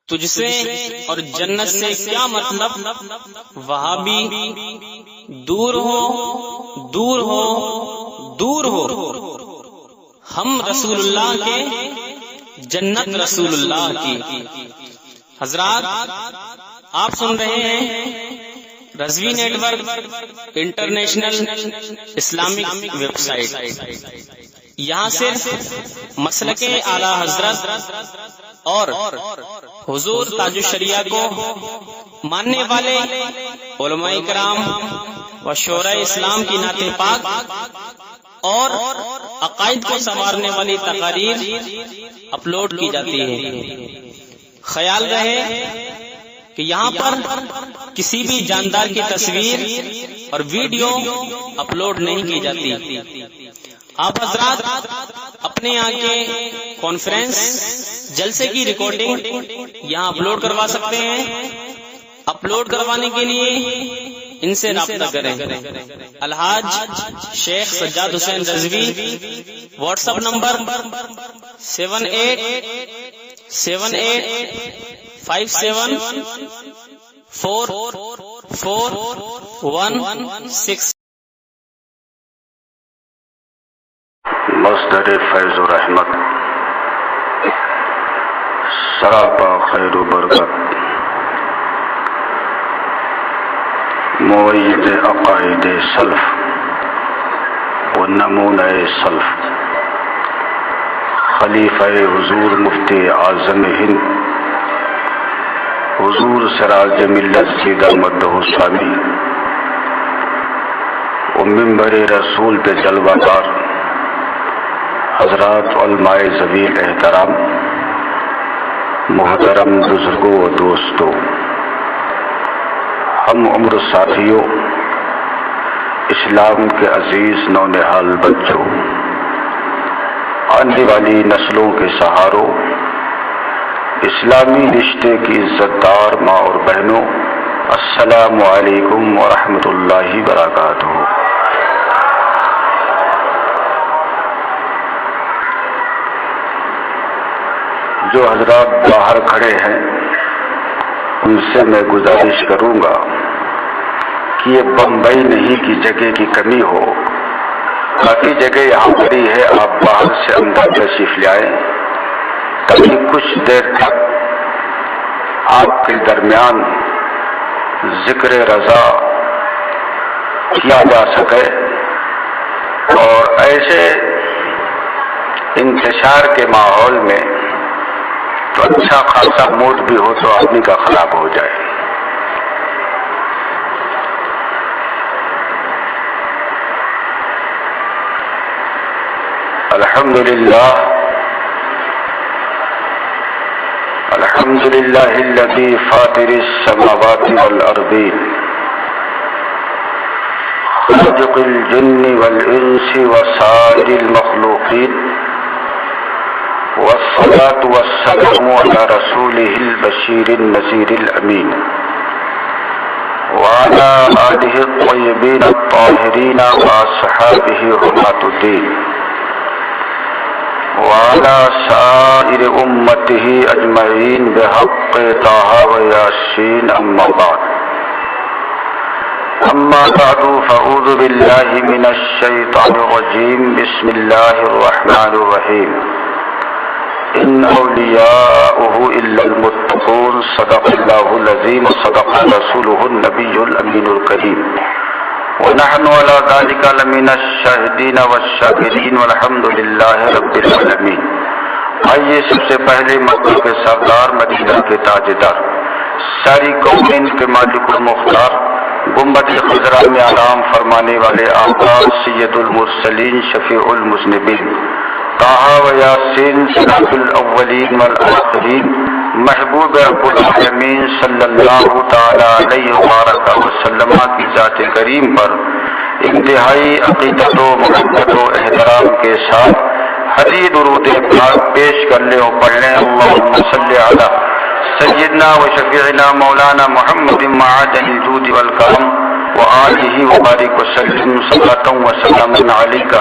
تجھ سے اور جنت سے کیا مطلب، وہابی دور ہو دور ہو دور ہو، ہم رسول اللہ کے، جنت رسول اللہ کی۔ حضرات آپ سن رہے ہیں Rizvi network international Islamic website. یہاں صرف مسلک اعلی حضرت اور حضور تاج الشریعہ کو ماننے والے علماء کرام و شعراء اسلام کی نعت پاک اور عقائد کو سنوارنے والی تقاریر اپلوڈ کی جاتی ہے۔ خیال رہے کہ یہاں پر کسی بھی جاندار کی تصویر اور ویڈیو اپلوڈ نہیں کی جاتی۔ آپ حضرات اپنے یہاں کے کانفرنس جلسے کی ریکارڈنگ یہاں اپلوڈ کروا سکتے ہیں۔ اپلوڈ کروانے کے لیے ان سے رابطہ کریں۔ الحاج شیخ سجاد حسین رضوی، واٹس ایپ نمبر 7878574416۔ مصدر فیض و رحمت، سراپا خیر و برکت، معید عقائد سلف و نمونہ سلف، خلیفہ حضور مفتی اعظم ہند حضور سراج ملت سیدہ مدہ ثانی و منبر رسول پہ جلوہ دار حضرات علماء ذویل احترام، محترم بزرگوں و دوستوں، ہم عمر ساتھیوں، اسلام کے عزیز نونہال بچوں، آنے والی نسلوں کے سہاروں، اسلامی رشتے کی عزت دار ماں اور بہنوں، السلام علیکم ورحمۃ اللہ وبرکاتہ۔ جو حضرات باہر کھڑے ہیں ان سے میں گزارش کروں گا کہ یہ بمبئی نہیں کی جگہ کی کمی ہو، کافی جگہ یہاں پڑی ہے، آپ باہر سے اندر تشریف لے آئیں تاکہ کچھ دیر تک آپ کے درمیان ذکر رضا کیا جا سکے، اور ایسے انتشار کے ماحول میں تو اچھا خاصا موڈ بھی ہو تو آدمی کا خراب ہو جائے۔ الحمدللہ الحمدللہ الذی فاطر السماوات والارضین خالق الجن والانس وسائر المخلوقین، والصلاة والسلام على رسوله البشير النذير الأمين وعلى آله الطيبين الطاهرين وأصحابه حماة الدين وعلى سائر أمته أجمعين بحق طه وياسين، أما بعد فأعوذ بالله من الشيطان الرجيم، بسم الله الرحمن الرحيم، إن أولياؤه إلا المتقون، صدق الله العظيم وصدق رسوله النبي الأمين الكريم، ونحن على ذلك لمن الشاهدين والشاكرين والحمد لله رب العالمين۔ آئیے سب سے پہلے مکہ کے سردار، مدینہ کے تاجدار، ساری کونین کے مالک المختار، گنبد خضرا میں آرام فرمانے والے آقا سید المرسلین، شفیع المذنبین، طه و یاسین، سراج الاولین والآخرین، محبوب رب العالمین صلی اللہ تعالی علیہ وآلہ وسلم کی ذات کریم پر انتہائی عقیدت و محبت و احترام کے ساتھ حدید درود پاک پیش کر لیں اور پڑھ لیں۔ اللہم صلی علی سیدنا و شفیعنا مولانا محمد معدن الجود والکرم وآلہ وبارک وسلم، صلاۃ و سلام علیک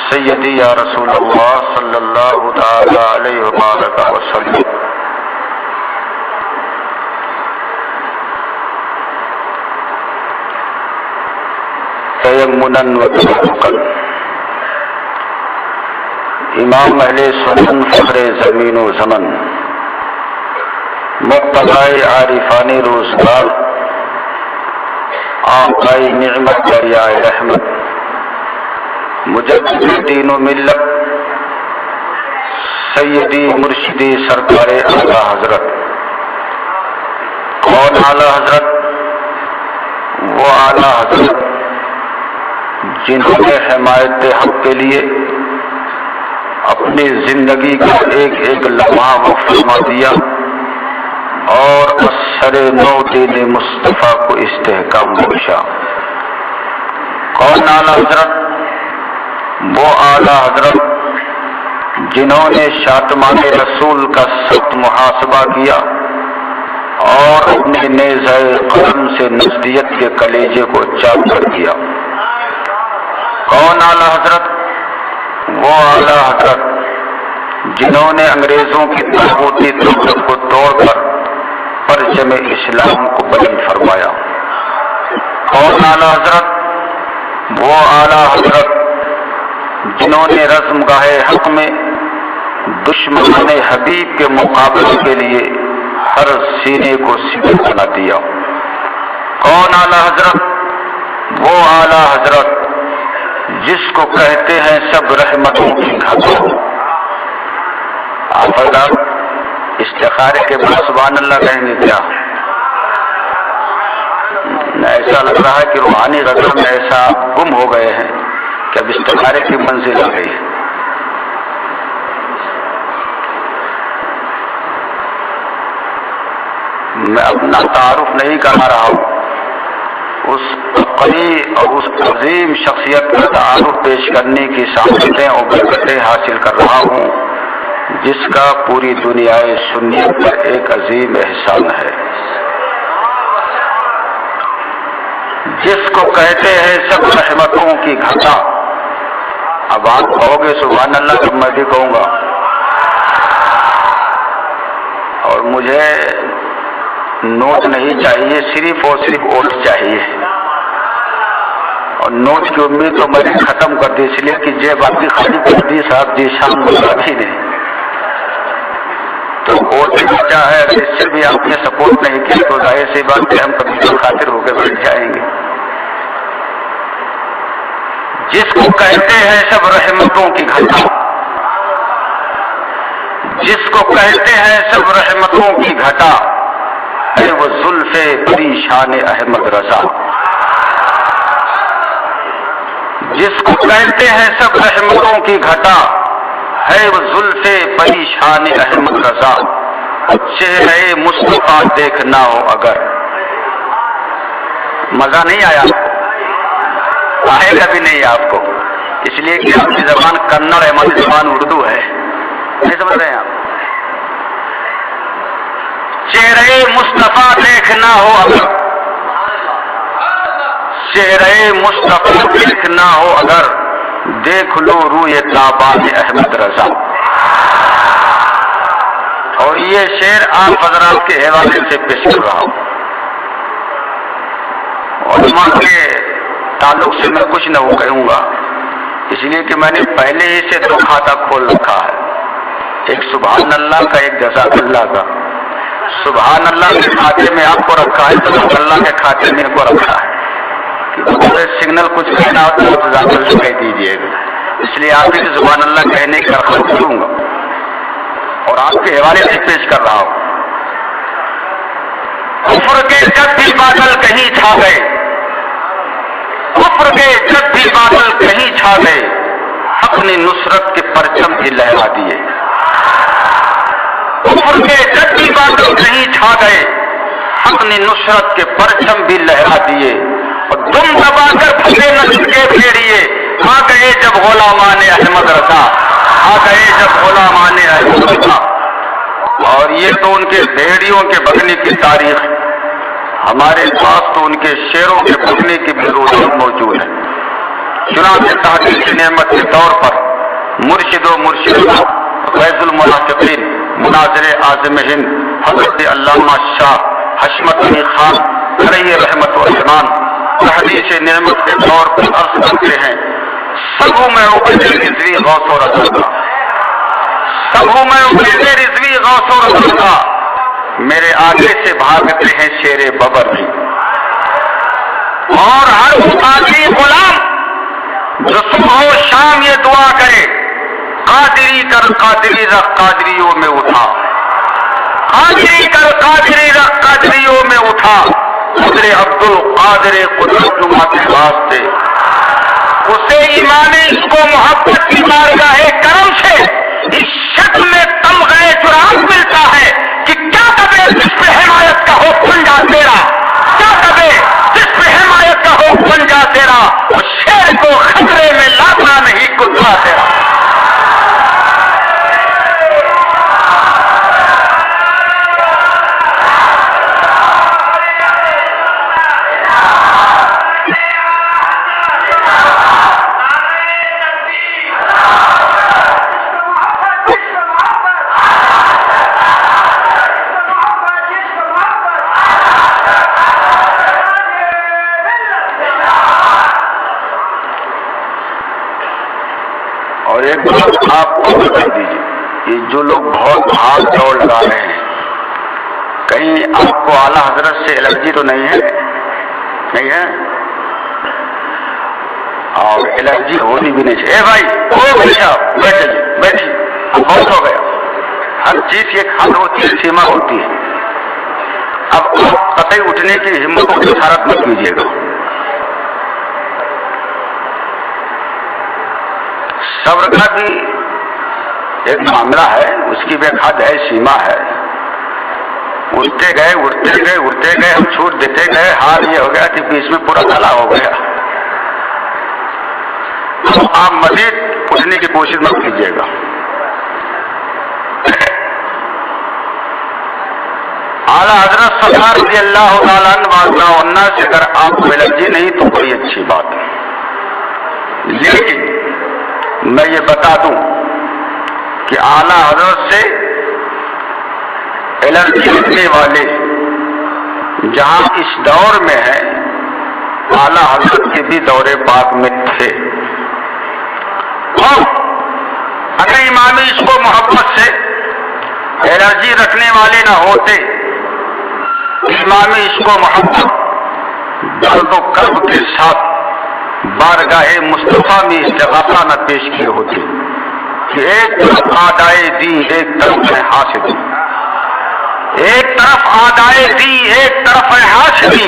سیدی یا رسول اللہ صلی اللہ تعالی علیہ وآلہ وسلم۔ منن و تبرکن، امام اہل سنن فخر زمین و زمن، مقتضائے عارفانی روزگار، آقائے نعمت دریائے رحمت، مجدد دین و ملت، سیدی مرشدی سرکار اعلیٰ حضرت، کون اعلیٰ حضرت؟ وہ اعلیٰ حضرت جنہوں نے حمایت حق کے لیے اپنی زندگی کا ایک ایک لمحہ وقف فرما دیا اور اثر نو دین مصطفیٰ کو استحکام بخشا۔ کون اعلیٰ حضرت؟ وہ اعلیٰ حضرت جنہوں نے شاتمان رسول کا سخت محاسبہ کیا اور اپنے نیزہ قلم سے نزدیت کے کلیجے کو چاک کر دیا۔ کون اعلیٰ حضرت؟ وہ اعلیٰ حضرت جنہوں نے انگریزوں کی طاغوتی طاقت کو توڑ کر پرچم اسلام کو بلند فرمایا۔ کون اعلیٰ حضرت؟ وہ اعلیٰ حضرت جنہوں نے رزم گاہ حق میں دشمنان حبیب کے مقابلے کے لیے ہر سینے کو سیدھا بنا دیا۔ کون اعلیٰ حضرت؟ وہ اعلیٰ حضرت جس کو کہتے ہیں سب رحمتوں کی گھڑی۔ آپ حضرات استخارے کے بعد سبحان اللہ کہیں گے کیا؟ ایسا لگ رہا ہے کہ روحانی غزل میں ایسا گم ہو گئے ہیں کہ اب استخارے کی منزل آ گئی ہے۔ میں اپنا تعارف نہیں کرا رہا ہوں، اس قوی اور اس عظیم شخصیت کا تعارف پیش کرنے کی سعادتیں اور برکتیں حاصل کر رہا ہوں جس کا پوری دنیا سنیت پر ایک عظیم احسان ہے، جس کو کہتے ہیں سب رحمتوں کی گھٹا۔ اب آپ کہو گے سبحان اللہ، تو میں بھی کہوں گا، اور مجھے نوٹ نہیں چاہیے، صرف اور صرف ووٹ چاہیے، اور نوٹ کی امید تو میں نے ختم کر دی، اس لیے کہ جیب آپ کی خالی کر دی صاحب جی شام گلابی نے، تو ووٹ بھی بچا ہے۔ اگر اس سے بھی آپ نے سپورٹ نہیں کی تو ظاہر سی بات کہ ہم کبھی تو خاطر ہو کے بیٹھ جائیں گے۔ جس کو کہتے ہیں سب رحمتوں کی گھٹا، جس کو کہتے ہیں سب رحمتوں کی گھٹا، ہے وہ زلف پریشان احمد رضا۔ جس کو کہتے ہیں سب رحمتوں کی گھٹا، ہے وہ زلف پریشان احمد رضا۔ چہرے مصطفیٰ دیکھنا ہو اگر، مزہ نہیں آیا؟ آئے گا بھی نہیں آپ کو، اس لیے کہ آپ کی زبان کنڑ ہے، ہماری زبان اردو ہے، نہیں سمجھ رہے ہیں آپ؟ چہرے مصطفیٰ دیکھنا ہو اگر، چہرے مصطفیٰ دیکھنا ہو اگر، دیکھ لو روئے تابان احمد رضا۔ اور یہ شعر آپ حضرات کے حوالے سے پیش کر رہا ہوں۔ علماء کے تعلق سے میں کچھ نہ وہ کہوں گا، اس لیے کہ میں نے پہلے ہی سے دو کھاتا کھول رکھا ہے، ایک سبحان اللہ کا، ایک جزاک اللہ کا۔ سبحان اللہ کے کھاتے میں آپ کو رکھا ہے، جزاک اللہ کے کھاتے میں کو رکھا ہے۔ سگنل کچھ کہنا ہوتا ہے تو جزاک اللہ کہہ دیجیے گا، اس لیے آپ کی سبحان اللہ کہنے کی درخواست کروں گا اور آپ کے حوالے سے پیش کر رہا ہوں۔ کفر کے جب بھی بادل کہیں چھا گئے، کفر کے جب بھی بادل کہیں چھا گئے، حق نے نصرت کے پرچم بھی لہرا دیے۔ کفر کے جب بھی بادل کہیں چھا گئے، حق نے نصرت کے پرچم بھی لہرا دیے، اور دم دبا کر پھنسے نسل کے بھیڑیے، آ گئے جب غلامان احمد رضا، آ گئے جب غلامان احمد رضا۔ اور یہ تو ان کے بھیڑیوں کے بھگنے کی تاریخ، ہمارے پاس تو ان کے شیروں کے بھگنے کی بھی روایت موجود ہے۔ چنانچہ تحقیق نعمت کے طور پر مرشد و مرشدہ فیض المنافقین مناظر اعظم ہند حضرت علامہ شاہ حشمت علی خان علیہ رحمت و احسان تحدیث نعمت کے طور پر عرض کرتے ہیں سب میں عبید رضوی غوث و رضا کا، سب میں عبید رضوی غوث و رضا کا، میرے آگے سے بھاگتے ہیں شیر ببر بھی، اور ہر قادری غلام جو صبح و شام یہ دعا کرے قادری کر قادری رکھ قادریوں میں اٹھا، قادری کر قادری رکھ قادریوں میں اٹھا، قدر عبد القادر قدرت نما کے واسطے، اسے ایمان اس کو محبت کی بارگاہ کرم سے اس شکل میں تمغہ جرات ملتا ہے کہ کیا کبے جس پہ حمایت کا ہو بن جا تیرا، کیا کبے جس پہ حمایت کا ہو بن جا تیرا، اور شیر کو خطرے میں لاتا نہیں کتا تیرا۔ اور ایک بات آپ کو بتا دیجیے، یہ جو لوگ بہت بھاگ دوڑ لگا رہے ہیں، کہیں آپ کو اعلیٰ حضرت سے الرجی تو نہیں ہے؟ نہیں ہے، اور الرجی ہونی بھی نہیں چاہیے۔ اے بھائی او بھائی صاحب بیٹھ جائیے، بیٹھیے، اب بہت ہو گیا، ہر چیز کی ایک حد ہوتی ہے، سیما ہوتی ہے، اب آپ قطعی اٹھنے کی ہمت و جسارت مت کیجیے گا۔ صبر کا بھی ایک معاملہ ہے، اس کی بھی ایک حد ہے، سیما ہے، اٹھتے گئے اٹھتے گئے اٹھتے گئے، ہم چھوٹ دیتے گئے، حال یہ ہو گیا کہ بیچ میں پورا کلا ہو گیا۔ آپ مزید اٹھنے کی کوشش مت کیجیے گا۔ اعلیٰ حضرت سرکار رضی اللہ تعالیٰ عنہ سے اگر آپ کو الرجی نہیں تو بڑی اچھی بات ہے، لیکن میں یہ بتا دوں کہ اعلیٰ حضرت سے الرجی رکھنے والے جہاں اس دور میں ہیں، اعلیٰ حضرت کے بھی دور پاک میں تھے، اور اگر امام اس کو محبت سے الرجی رکھنے والے نہ ہوتے، امام اس کو محبت درد و کرب کے ساتھ بارگاہ مصطفیٰ میں استغاثہ نہ پیش کیے ہوتے کہ ایک طرف آدائے دی ایک طرف ہے حاسدی، ایک طرف آدائے دی ایک طرف ہے حاسدی،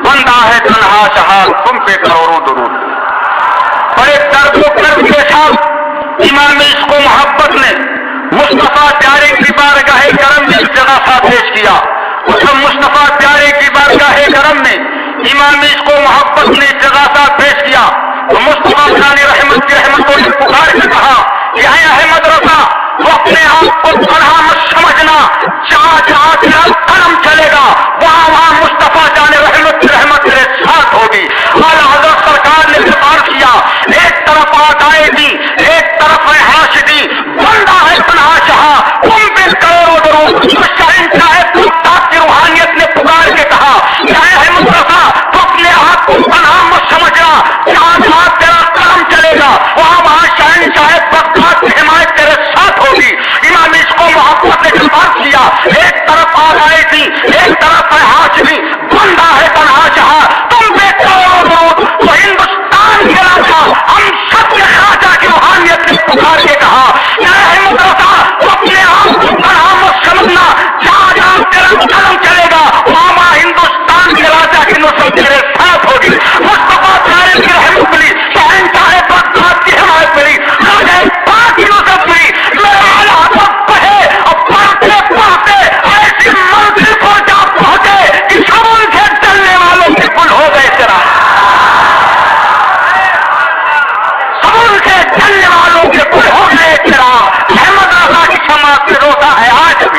بندہ ہے تنہا شہار تم پہ کروڑوں درود۔ بڑے درد و کرب کے ساتھ امام اس کو محبت نے مصطفیٰ پیارے کی بارگاہ کرم میں استغاثہ پیش کیا، اور جب مصطفیٰ پیارے کی بارگاہ کرم میں امام اس کو محبت نے استغاثہ پیش کیا تو مصطفیٰ پیارے رحمت کی رحمتوں نے پکار کے کہا کہ اے احمد رضا، تو اپنے آپ کو تنہا مت سمجھنا، جہاں جہاں تیرا قلم چلے گا وہاں وہاں مصطفیٰ جان رحمت کی رحمت تیرے ساتھ ہوگی۔ اعلیٰ حضرت سرکار نے اعتبار کیا، ایک طرف آدائے دی ایک طرف ہے حاسدی، بندہ ہے تنہا شہاں تم پہ کروڑوں درود۔ تو شہنشاہ کی روحانیت نے پکار کے کہا کہ اے احمد رضا، تو اپنے آپ کو تنہا مت سمجھنا، جہاں جہاں تیرا قلم چلے گا وہاں وہاں شہنشاہ بغداد کی حمایت تیرے ساتھ ہوگی۔ امام اس کو محبت نے اعتبار کیا، ایک طرف آدائے دی ایک طرف ہے حاسدی، بندہ ہے تنہا شہاں تم پہ کروڑوں درود۔ تو ہندوستان کے راجا ہم سب کے خواجہ کی روحانیت نے پکار کے کہا کہ اے احمد رضا، تو اپنے آپ کو تنہا مت سمجھنا، جہاں جہاں تیرا قلم چلے گا وہاں وہاں ہندوستان کے راجا کی نصرت تیرے ساتھ ہوگی۔ مصطفیٰ پیارے کی رحمت ملی، شہنشاہ بغداد کی حمایت ملی، راجہ پاک کی نصرت ملی، میرے اعلیٰ حضرت پڑھے اور پڑھتے پڑھتے ایسی منزل کو جا پہنچے کہ سبل سے چلنے والوں کے پل ہو گئے تیرا، سبل سے چلنے والوں کے پل ہو گئے تیرا۔ احمد رضا کی سماعت سے روتا ہے آج بھی۔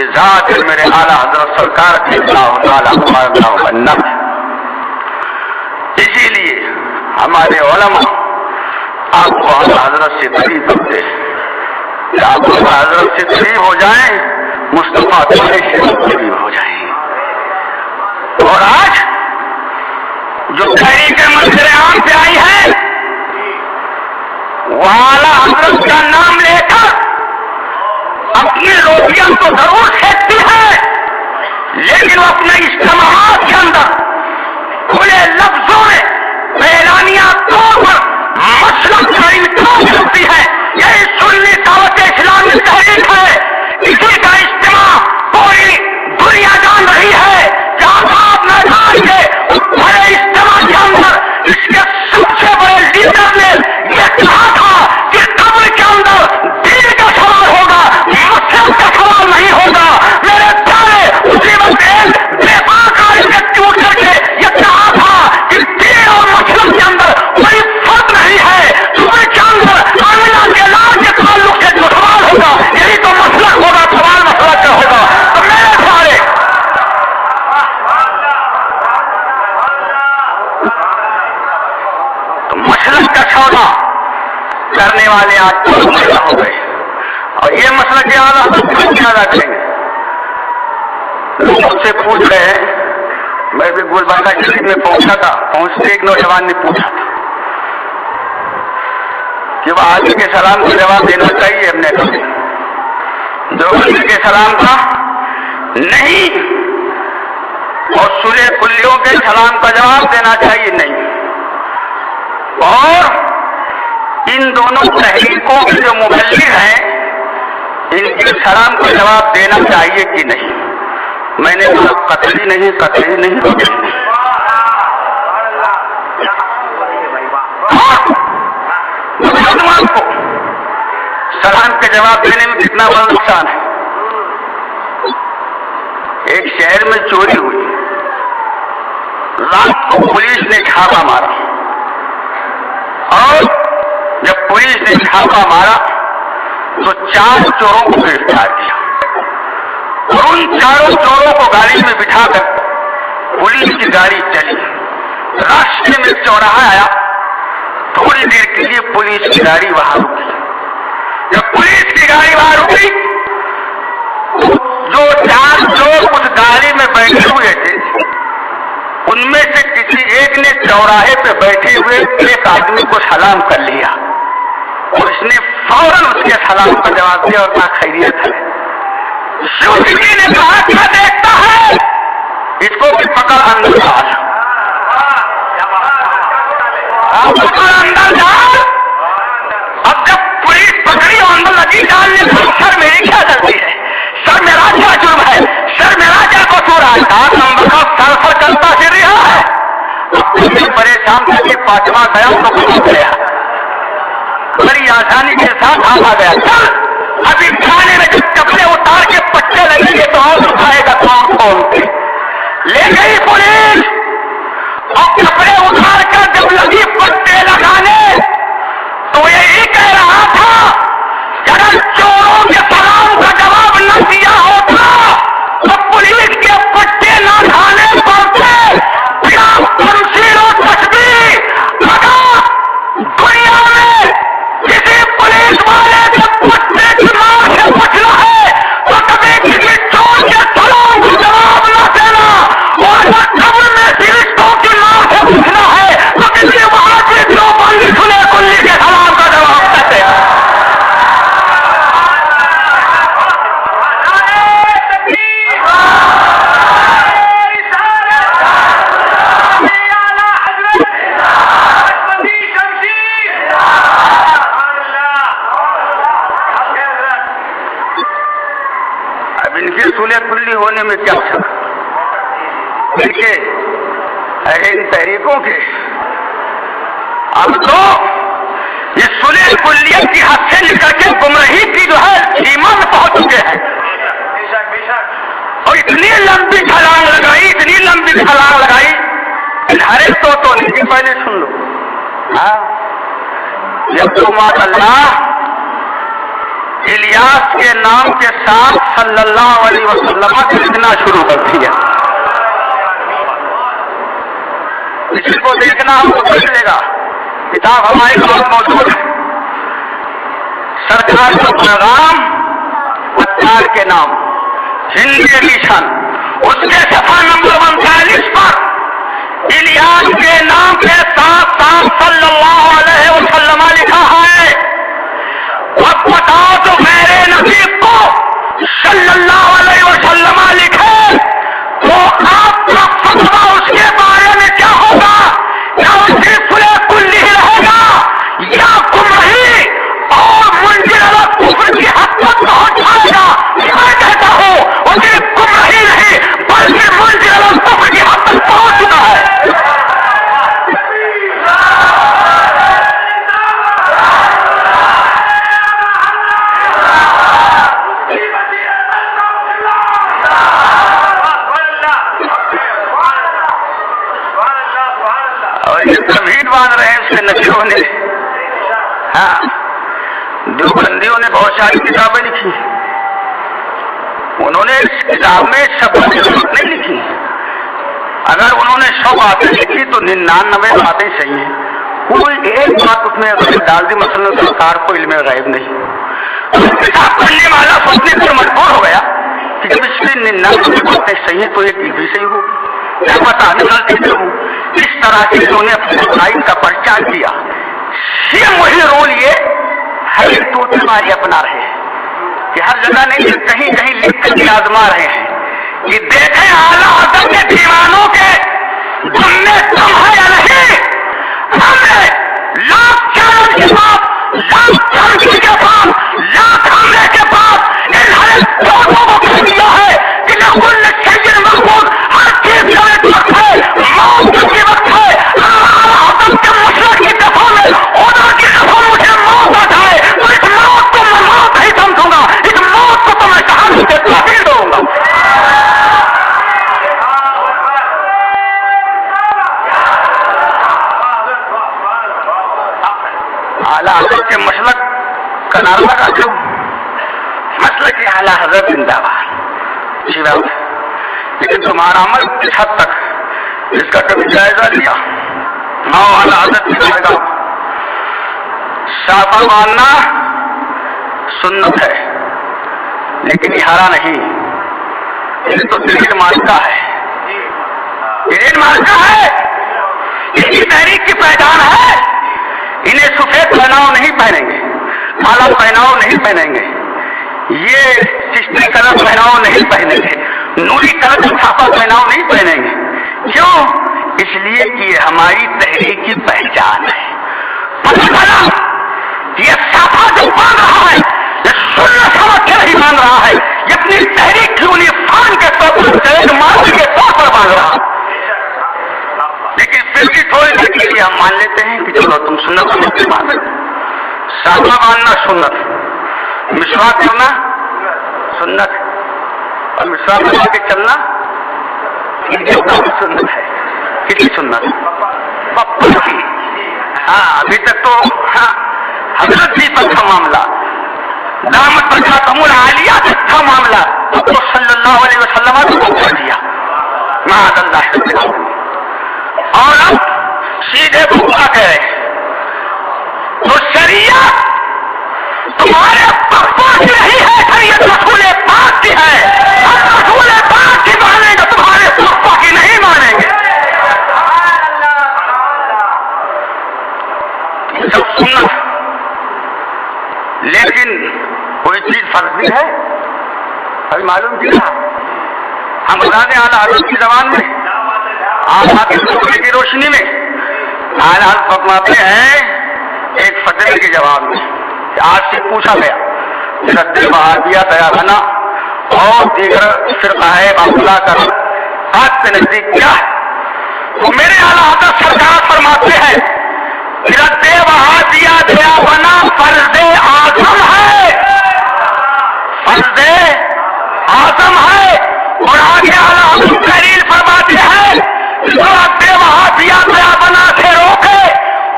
یہ ذات میرے اعلیٰ حضرت سرکار کی اللہ تعالیٰ. اسی لیے ہمارے علماء آپ کو اعلیٰ حضرت سے قریب کرتے ہیں کہ آپ اعلیٰ حضرت سے قریب ہو جائیں، مصطفیٰ سے قریب ہو جائیں. اور آج جو تحریک منظر عام سے آئی ہے وہ اعلیٰ حضرت کا نام لے کر اپنی روٹیاں تو ضرور کھیتتی ہے، لیکن وہ اپنے اجتماعات کے اندر کھلے لفظوں میں اعلانیہ طور پر مسلک کا انکار کرتی ہے. یہی سنی دعوت اسلامی تحریک ہے. اسی کا اجتماع پوری دنیا جان رہی ہے. جہاں میدان کے بڑے اجتماع کے اندر اس کے سب سے بڑے لیڈر نے یہ کہا تھا کہ قبر کے اندر دین کا سوال ہوگا، مسلک کا سوال نہیں ہوگا. میرے پیارے اسی وقت ایک بے باک عالم نے ٹوٹ کر کے یہ کہا تھا کہ دین اور مسلک کے اندر کوئی فرق نہیں ہے. قبر کے اندر آمنہ کے لال کے تعلق سے جو سوال ہوگا یہی تو مسلک ہوگا، سوال مسلک کا ہوگا. تو میرے پیارے مسلک کا سودا کرنے والے آج پیدا ہو گئے اور یہ مسئلہ کیا ادا کریں گے. لوگ مجھ سے پوچھ رہے ہیں، میں بھی گلبرگہ ڈسٹرکٹ میں پہنچا تھا، پہنچتے ایک نوجوان نے پوچھا تھا کہ وہ آدمی کے سلام کا جواب دینا چاہیے. ہم نے کہا جو آدمی کے سلام کا نہیں اور سورہ کلیوں کے سلام کا جواب دینا چاہیے نہیں. اور ان دونوں تحریکوں کے جو مبلغ ہیں ان کے سلام کا جواب دینا چاہیے کہ نہیں. میں نے کہا قطعی نہیں، قطعی نہیں. مسلمان کو سلام کے جواب دینے میں کتنا بڑا نقصان ہے. ایک شہر میں چوری ہوئی، رات کو پولیس نے چھاپا مارا اور جب پولیس نے چھاپا مارا تو 4 چوروں کو گرفتار کیا اور ان 4 چوروں کو گاڑی میں بٹھا کر پولیس کی گاڑی چلی. راستے میں چوراہا آیا، تھوڑی دیر کے لیے پولیس کی گاڑی وہاں رکی. جب پولیس کی گاڑی وہاں رکی جو 4 چور اس گاڑی میں بیٹھے ہوئے تھے ان میں سے کسی ایک نے چوراہے پہ بیٹھے ہوئے ایک آدمی کو سلام کر لیا اور اس نے فوراً اس کے سلام کا جواب دیا اور کہا خیریت ہے. شوقی نے کہا کیا دیکھتا ہے، اس کو بھی پکڑ اندر ڈال، پکڑ اندر ڈال. اب جب پولیس پکڑی اور اندر لگی ڈالنے تو سر میری کیا غلطی ہے، سر میرا کیا جرم ہے، سر میرا کیا قصور ہے. 7 نمبر کا سر چلتا پھر رہا ہے. پریشان کر کے 5واں گیا تو پہنچ گیا، بڑی آسانی کے ساتھ آ گیا. چل ابھی کھانے میں جب کپڑے اتار کے پٹے لگیں گے تو اور اٹھائے گا کون کون. لے گئی پولیس اور کپڑے اتار کر جب لگی پٹے لگانے تو یہی کہہ رہا تھا کہ اگر چوروں کے سلام کا جواب نہ دیا ہوتا تو پولیس کے پٹے نہ کھانے پڑتے. بنا تمثیل و تشبیہ اگر دنیا میں کسی پولیس والے کے پٹے کی مار سے بچنا ہے تو کبھی کسی چور کے سلام کا جواب نہ دینا، اور اگر قبر میں فرشتوں کی مار سے بچنا ہے تو کسی وہاں کے جو بندی سنے کلی کے سلام کا جواب دیتے ہیں. رسول کلی ہونے میں کیا شک. دیکھیے ان تحریکوں کے اب تو یہ سلح کلیت کی حد سے نکل کے گمراہی کی جو ہے سیما میں پہنچ چکے ہیں اور اتنی لمبی چھلانگ لگائی، اتنی لمبی چھلانگ لگائی. ہر ایک تو نہیں، پہلے سن لو. جب تو ماشاء اللہ الیاس کے نام کے ساتھ صلی اللہ علیہ وسلم لکھنا شروع کر دیا. کسی کو دیکھنا ہم کو دیکھ لے گا، کتاب ہمارے پاس موجود ہے. سرکار کا پیغام اتار کے نام ہندی ایڈیشن، اس کے صفحہ نمبر 39 پر الیاس کے نام کے ساتھ ساتھ صلی اللہ علیہ وسلم لکھا ہے. اب بتاؤ تو میرے نبی کو صلی اللہ علیہ وسلم لکھے تو آپ کا فتویٰ اس کے بارے میں کیا ہوگا؟ یا اسے پورے کلی رہے گا یا گمراہی اور منزل کفر کی حد تک پہنچ جائے گا. میں کہتا ہوں اسے گمراہی نہیں بلکہ منزل کفر کی حد تک پہنچ چکا ہے. باندھ رہے ہیں اس کے نبیوں نے. ہاں، دیوبندیوں نے بہت ساری کتابیں لکھی، انہوں نے اس کتاب میں سب ضرورت نہیں لکھی. اگر انہوں نے 100 باتیں لکھی تو 99 باتیں صحیح ہیں. کوئی ایک بات اس میں اگر ڈال دی مثلا سرکار کو علم غیب نہیں. کتاب پڑھنے والا سوچنے پر مجبور ہو گیا کہ جب اس میں 99 باتیں صحیح ہیں تو ایک بھی صحیح ہوگی. کیا پتا غلطی کروں. اس طرح سے انہوں نے اپنے برائی کا پرچار کیا. سیم وہی رول یہ ہر ایک تو تمہاری اپنا رہے ہیں کہ ہر جگہ نہیں کہیں کہیں لکھ کر آزما رہے ہیں کہ دیکھیں اعلیٰ حضرت کے دیوانوں کے دم میں دم ہے یا نہیں. ہم نے لاکھ چیلنج کے بعد، لاکھ چیلنج کے بعد، لاکھ حملے کے بعد ان ہر لوگوں کو کہہ دیا ہے کہ لکل شیء محمود، ہر چیز کا ایک وقت ہے، موت کا بھی وقت ہے. اعلیٰ حضرت کے مسلک کی دفعہ میں خدا کی قسم مجھے موت آ جائے تو اس موت کو میں موت نہیں سمجھوں گا، اس موت کو تو میں شہادت سے تبدیل دوں گا. اعلیٰ حضرت کے مسلک کا نعرہ لگا دوں، مسلک اعلیٰ حضرت زندہ باد. اچھی بات ہے، لیکن تمہارا عمل کس حد تک اس کا کبھی جائزہ لیا؟ اعلیٰ حضرت کی جگہ صافہ ماننا سنت ہے لیکن احاطہ نہیں. یہ تو دلیل مانتا ہے، دلیل مانتا ہے، اس کی تحریک کی پہچان ہے. انہیں سفید پہناؤ نہیں پہنیں گے، کالا پہناؤ نہیں پہنیں گے، یہ چشتی کلر پہناؤ نہیں پہنیں گے، نوری کلر صافہ پہناؤ نہیں پہنیں گے. کیوں؟ اس لیے کہ یہ ہماری تحریک کی پہچان ہے. پتہ چلا یہ صافہ جو باندھ رہا ہے یہ سنت سمجھ کے نہیں باندھ رہا ہے، یہ اپنی تحریک کی یونیفارم کے طور پر ایک مارچ کے طور پر باندھ رہا ہے. لیکن پھر بھی تھوڑی دیر کے لیے ہم مان لیتے ہیں کہ چلو تم سنت سمجھ کے باندھ رہے. صافہ باندھنا سنت، مسواک کرنا سنت، اور مسواک لگا کے چلنا سنت ہے. کس کی سنت؟ پپا کی. ہاں، ابھی تک تو حضرت جی پر تھا معاملہ، دامت پر تھا، کمول عالیہ تک تھا معاملہ، اب تو صلی اللہ علیہ وسلم کو کر دیا. معاذ اللہ. اور اب سیدھے بھوکا کہے تو شریعت تمہارے پپا کی نہیں ہے، شریعت رسول پاک کی ہے. ہم رسول پاک کی مانیں گے، تمہارے پپا کی نہیں مانیں گے. سب سننا، لیکن کوئی چیز فرض بھی ہے. ابھی معلوم کیا ہم بتا دیں اعلیٰ حضرت کی زبان میں، آپ کی روشنی میں اعلیٰ حضرت فرماتے ہیں ایک فتوے کے جواب میں کہ آج سے پوچھا گیا رد وہابیہ دیانہ اور دیگر فرقہ باطلہ کا آج کے نزدیک کیا ہے؟ تو میرے اعلیٰ حضرت سرکار فرماتے ہیں رد وہابیہ دیانہ فرض اعظم ہے، فرض اعظم ہے. اور آگے اعلیٰ حضرت تحریر فرماتے ہیں جو رد وہابیہ دیانہ سے روکے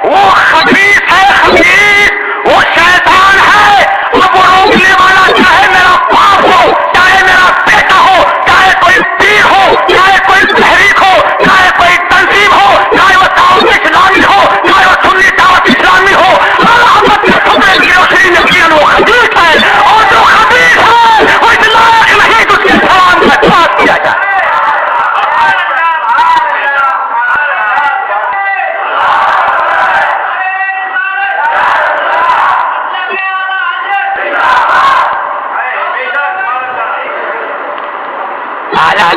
وہ خبیث ہے، خبیث وہ شیطان ہے، اور وہ روکنے والا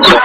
10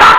10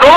2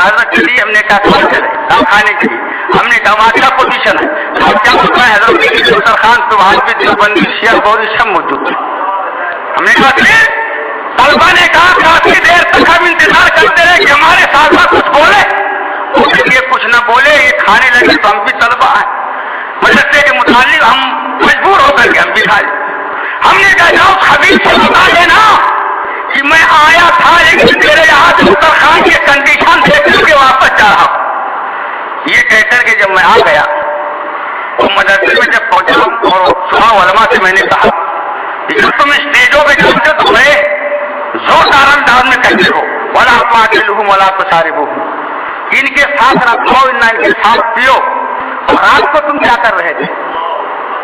حضرت کے لیے ہم نے کہا کھانے کے لیے ہم نے کہا اچھا پوزیشن ہے. کیا ہوتا ہے حضرت کے دسترخوان پہ وہاں پہ دیوبندی شیعہ بوری سب موجود ہے. ہم نے کہا طلبا نے کہا کافی دیر تک ہم انتظار کرتے رہے کہ ہمارے ساتھ ساتھ کچھ بولے. اس لیے کچھ نہ بولے, یہ کھانے لگے تو ہم بھی طلبا ہیں مدرسے کے متعلق, ہم مجبور ہو کر کے ہم بھی کھا لیں. ہم نے کہا جاؤ خبیث سے بتا دینا کہ میں آیا تھا لیکن میرے یہاں دسترخوان کی کنڈیشن دیکھ کر کے واپس جا رہا ہوں. یہ کہہ کر کے جب میں آ گیا تو مدرسے میں جب پہنچا اور صبح علماء سے میں نے کہا کہ جب تم اسٹیجوں پہ جاتے تو بڑے زوردار انداز میں کہتے ہو ولا تقاتلوہم ولا تصاربوہم, ان کے ساتھ رکھو نہ ان کے ساتھ پیو. اور رات کو تم کیا کر رہے تھے؟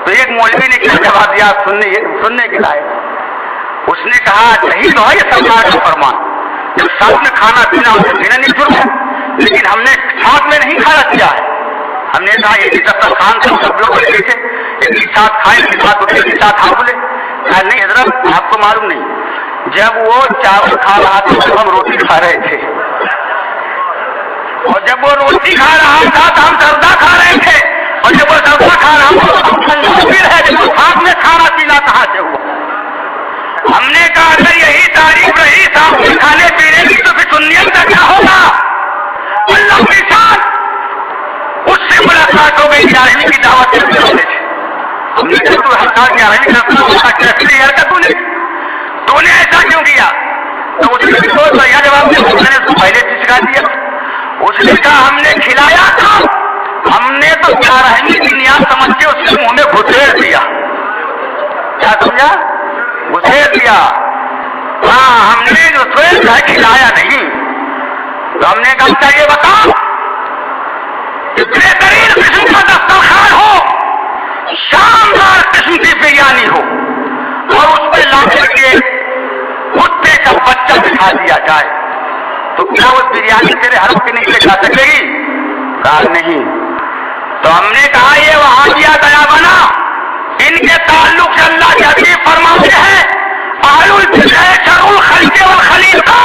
تو ایک مولوی نے کیا جواب دیا سننے کے لائق. اس نے کہا صحیح تو ہے یہ سرکار کا فرمان, جب ساتھ میں کھانا پینا اسے پینا نہیں جرم ہے, لیکن ہم نے ساتھ میں نہیں کھانا کیا ہے. ہم نے کہا یہ دسترخوان سے سب لوگ بیٹھے تھے, ایک ہی ساتھ کھائے, ایک ساتھ اٹھے, ایک ساتھ ہاں بولے. کہا نہیں حضرت آپ کو معلوم نہیں, جب وہ چاول کھا رہا تھا تو ہم روٹی کھا رہے تھے, اور جب وہ روٹی کھا رہا تھا تو ہم زردہ کھا رہے تھے, اور جب وہ زردہ کھا رہا تھا تو ہم ٹھنڈا پی رہے تھے. تو ساتھ میں کھانا پینا کہاں سے ہوا؟ ہم نے کہا اگر یہی تعریف رہی ساتھ میں کھانے پینے کی تو پھر سنیت کا کیا ہوگا؟ اللہ کے ساتھ اس سے ملاقات ہو گئی, 11ویں کی دعوت کرتے ہوتے تھے. ہم نے کہا تو ہر سال 11ویں کرتا کیسی حرکت تو نے ایسا کیوں کیا؟ تو اس نے بھیا جواب دیا, میں نے اس کو پہلے سے سکھا دیا. اس نے کہا ہم نے کھلایا تھا, ہم نے تو 11ویں کی نیاز سمجھ کے اس کے منہ میں گھسیڑ دیا. کیا سمجھا؟ گھسیڑ دیا. ہاں ہم نے جو سوچا کھلایا نہیں. تو ہم نے کہا اچھا یہ بتاؤ بہترین قسم کا دسترخوان ہو, شاندار قسم کی بریانی ہو, اور اس پہ لا کر کے کتے کا بچہ بٹھا دیا جائے, تو کیا وہ بریانی تیرے حرم کے نیچے کھا سکے گی؟ کہا نہیں. تو ہم نے کہا یہ وہاں کیا گیا بنا, ان کے تعلق سے اللہ کے حبیب فرماتے ہیں اہل البدع شر الخلق والخلیقہ,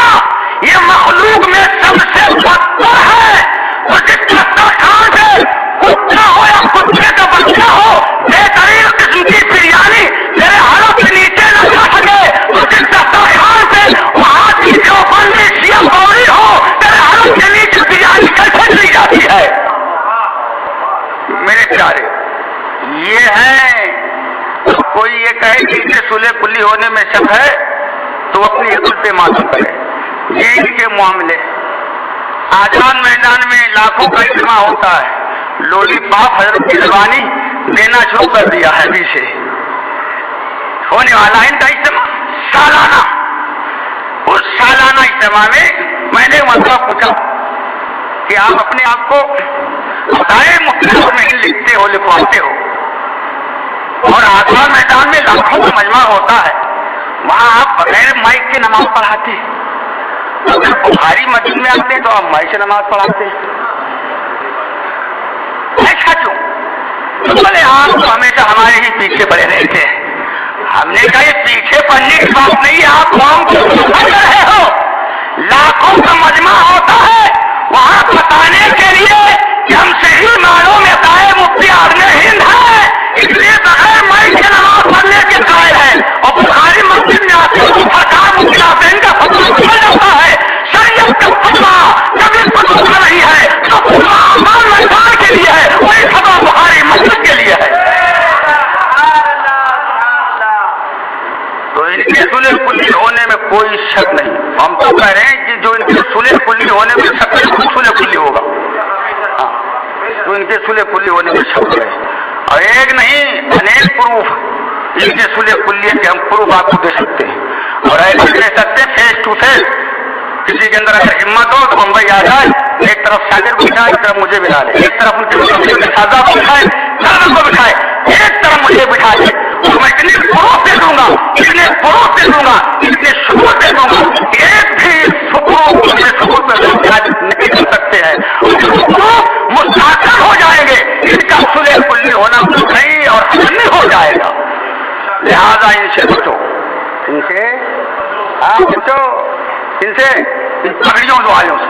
یہ مخلوق میں سب سے بدتر ہے. اور جس دسترخوان سے کتا ہو یا کتے کا بچہ ہو, بہترین قسم کی بریانی تیرے حرم کے نیچے نہ جا سکے, تو جس دسترخوان سے وہاں کی جو بندی شیعہ بوری ہو تیرے حرم کے نیچے بریانی کیسے چلی جاتی ہے؟ میرے پیارے یہ ہے, کوئی یہ کہے کہ ان کے صلح کلی ہونے میں شک ہے تو اپنی عقل پہ معلوم کرے. یہ ان کے معاملے. آزاد میدان میں لاکھوں کا اجتماع ہوتا ہے, لولی پاپ حضرت کی زبانی دینا شروع کر دیا ہے. ابھی سے ہونے والا ان کا اجتماع سالانہ. اس سالانہ اجتماع میں نے مطلب پوچھا کہ آپ اپنے آپ کو بتائیں مختلف میں لکھتے ہو لکھواتے ہو, اور آزاد میدان میں لاکھوں کا مجمع ہوتا ہے, وہاں آپ بغیر مائک کے نماز پڑھاتے ہیں. اگر بخاری مسجد میں آتے تو آپ مائک سے نماز پڑھاتے ہیں, ایسا کیوں؟ بولے آپ تو ہمیشہ ہمارے ہی پیچھے پڑے رہتے ہیں. ہم نے کہا یہ پیچھے پڑنے کی بات نہیں ہے, آپ قوم کو سمجھ رہے ہو. لاکھوں کا مجمع ہوتا ہے وہاں بتانے کے لیے کہ ہم صحیح معنوں میں قائل مفتی اعظم ہند ہے, اس لیے بغیر مائک سے نماز پڑھنے کے قائل ہے. اور بخاری مسجد میں آتے ہیں سرکار مفتی اعظم ہند کا فتویٰ سمجھ جاتا ہے. شریعت کا فتویٰ جب اس پر ہوتا نہیں ہے تو فتویٰ آزاد میدان کے لیے ہے, وہی فتویٰ بخاری مسجد کے لیے ہے. تو ان کے صلح کلی ہونے میں کوئی شک نہیں. ہم تو کہہ رہے ہیں کہ جو ان کے صلح کلی ہونے میں شک ہے وہ صلح کلی ہوگا, تو ان کے صلح کلی ہونے میں شک ہے. اور ایک نہیں انیک پروف ان کے صلح کلی کے ہم پروف آپ کو دے سکتے ہیں, اور ایسے دے سکتے ہیں فیس ٹو فیس. کسی کے اندر اگر ہمت ہو تو بمبئی آ جائے, ایک طرف شاگر بٹھائے, ایک طرف مجھے بٹھا لے, ایک طرف ان کے سازا بٹھائے, سازا کو بٹھائے, ایک طرف مجھے بٹھا دے, اور میں اتنے فروغ دے دوں گا, اتنے فروغ دے دوں گا, اتنے شکر دے دوں گا, ایک بھی شکر پہ نہیں کر سکتے ہیں. مستحکم ہو جائیں گے, ان کا صلح کلی ہونا صحیح اور حتمی ہو جائے گا. لہذا ان سے بچو, ان سے ان پگڑیوں والوں سے